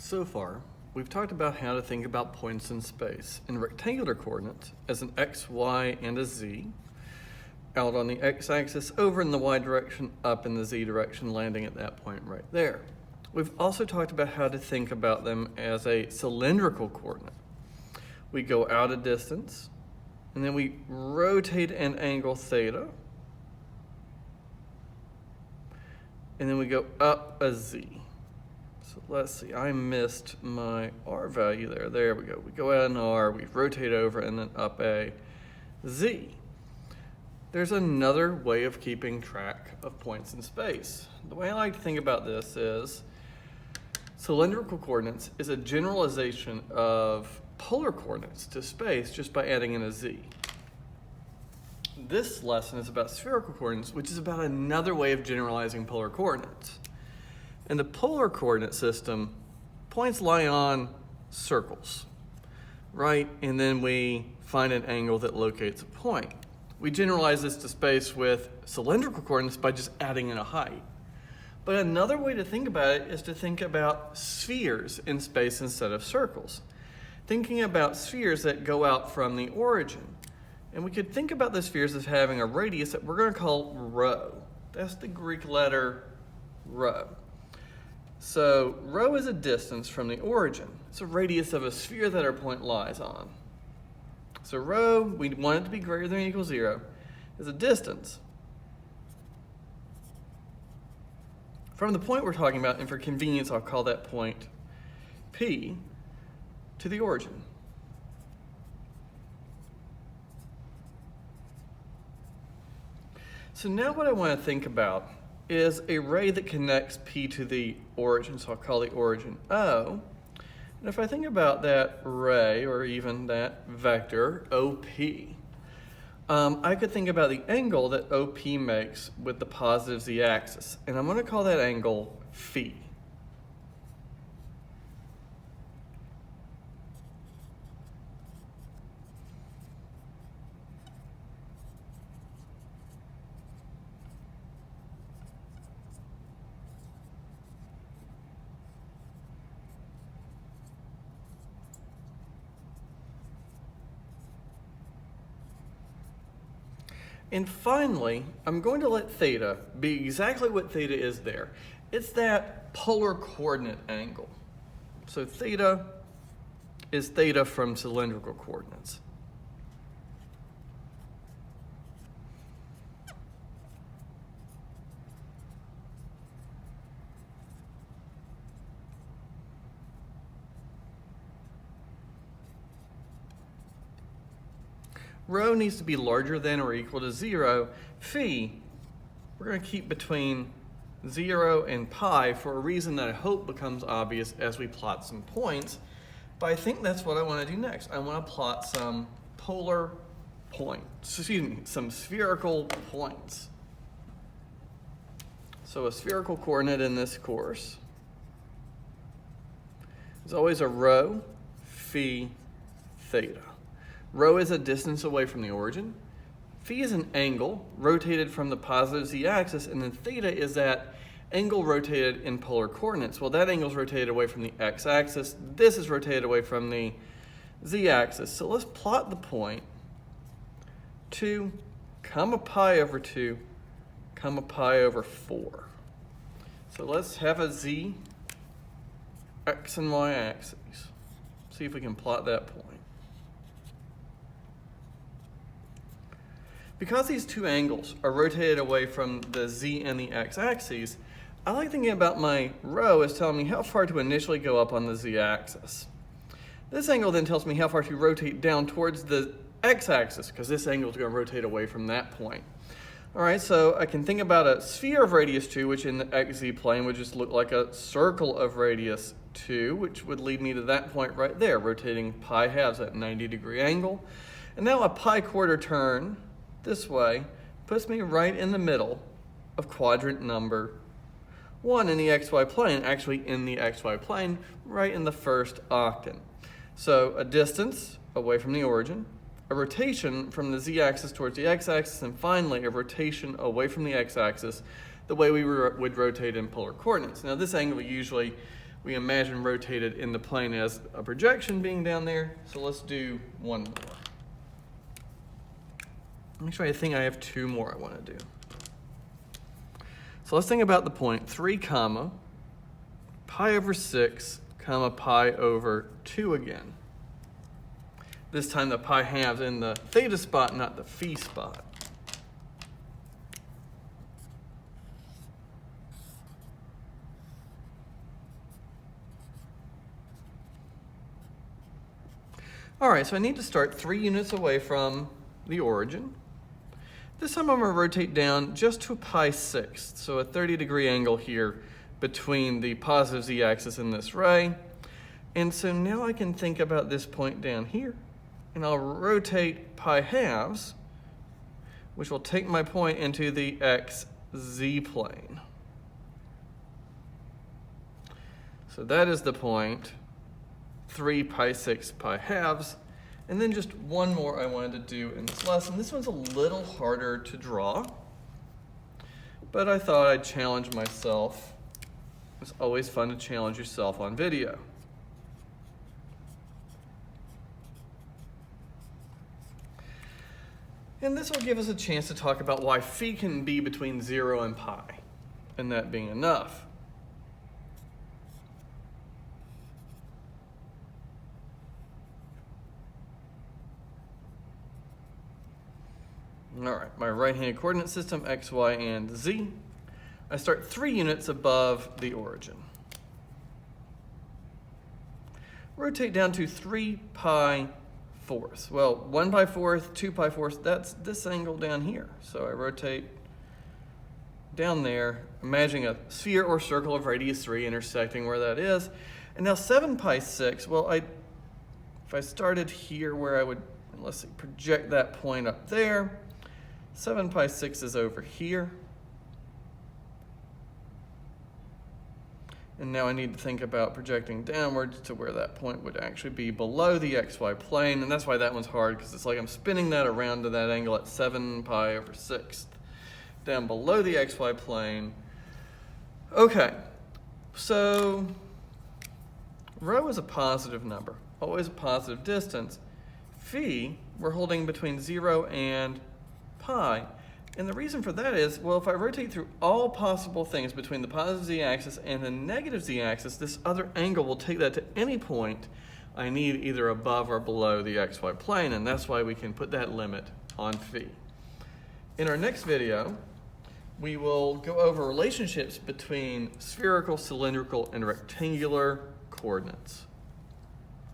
So far, we've talked about how to think about points in space in rectangular coordinates as an x, y, and a z, out on the x-axis, over in the y direction, up in the z direction, landing at that point right there. We've also talked about how to think about them as a cylindrical coordinate. We go out a distance, and then we rotate an angle theta, and then we go up a z. So let's see, I missed my r value there. There we go. We go out an r, we rotate over, and then up a z. There's another way of keeping track of points in space. The way I like to think about this is cylindrical coordinates is a generalization of polar coordinates to space just by adding in a z. This lesson is about spherical coordinates, which is about another way of generalizing polar coordinates. In the polar coordinate system, points lie on circles, right? And then we find an angle that locates a point. We generalize this to space with cylindrical coordinates by just adding in a height. But another way to think about it is to think about spheres in space instead of circles. Thinking about spheres that go out from the origin. And we could think about the spheres as having a radius that we're going to call rho. That's the Greek letter rho. So rho is a distance from the origin. It's a radius of a sphere that our point lies on. So rho, we want it to be greater than or equal to 0, is a distance from the point we're talking about, and for convenience I'll call that point P, to the origin. So now what I want to think about is a ray that connects P to the origin, so I'll call the origin O. And if I think about that ray, or even that vector, OP, I could think about the angle that OP makes with the positive z-axis, and I'm going to call that angle phi. And finally, I'm going to let theta be exactly what theta is there. It's that polar coordinate angle. So theta is theta from cylindrical coordinates. Rho needs to be larger than or equal to 0. Phi, we're going to keep between 0 and pi for a reason that I hope becomes obvious as we plot some points. But I think that's what I want to do next. I want to plot some polar points, some spherical points. So a spherical coordinate in this course is always a rho, phi, theta. Rho is a distance away from the origin. Phi is an angle rotated from the positive z-axis, and then theta is that angle rotated in polar coordinates. Well, that angle is rotated away from the x-axis. This is rotated away from the z-axis. So let's plot the point 2, comma pi over 2, comma pi over 4. So let's have a z, x and y axes. See if we can plot that point. Because these two angles are rotated away from the z and the x-axes, I like thinking about my rho as telling me how far to initially go up on the z-axis. This angle then tells me how far to rotate down towards the x-axis, because this angle is going to rotate away from that point. All right, so I can think about a sphere of radius 2, which in the xz plane would just look like a circle of radius 2, which would lead me to that point right there, rotating pi halves at 90-degree angle. And now a pi quarter turn this way puts me right in the middle of quadrant number 1 in the xy plane, actually in the xy plane, right in the first octant. So a distance away from the origin, a rotation from the z-axis towards the x-axis, and finally a rotation away from the x-axis the way we would rotate in polar coordinates. Now this angle usually we imagine rotated in the plane as a projection being down there. So let's do one more. Actually, I think I have two more I want to do. So let's think about the point 3 comma pi over 6 comma pi over 2 again. This time the pi halves in the theta spot, not the phi spot. All right, so I need to start 3 units away from the origin. This time I'm going to rotate down just to pi 6, so a 30-degree angle here between the positive z-axis and this ray. And so now I can think about this point down here, and I'll rotate pi halves, which will take my point into the xz plane. So that is the point 3 pi 6 pi halves. And then just one more I wanted to do in this lesson. This one's a little harder to draw, but I thought I'd challenge myself. It's always fun to challenge yourself on video. And this will give us a chance to talk about why phi can be between 0 and pi, and that being enough. All right, my right-hand coordinate system, x, y, and z. I start 3 units above the origin. Rotate down to 3 pi fourths. Well, 1 pi fourth, 2 pi fourths, that's this angle down here. So I rotate down there, imagining a sphere or circle of radius 3 intersecting where that is. And now 7 pi 6, well, if I started here where I would, let's see, project that point up there, 7 pi 6 is over here. And now I need to think about projecting downwards to where that point would actually be below the xy plane. And that's why that one's hard, because it's like I'm spinning that around to that angle at 7 pi over 6th, down below the xy plane. Okay, so rho is a positive number, always a positive distance. Phi, we're holding between 0 and pi. And the reason for that is, well, if I rotate through all possible things between the positive z-axis and the negative z-axis, this other angle will take that to any point I need either above or below the xy plane, and that's why we can put that limit on phi. In our next video, we will go over relationships between spherical, cylindrical, and rectangular coordinates.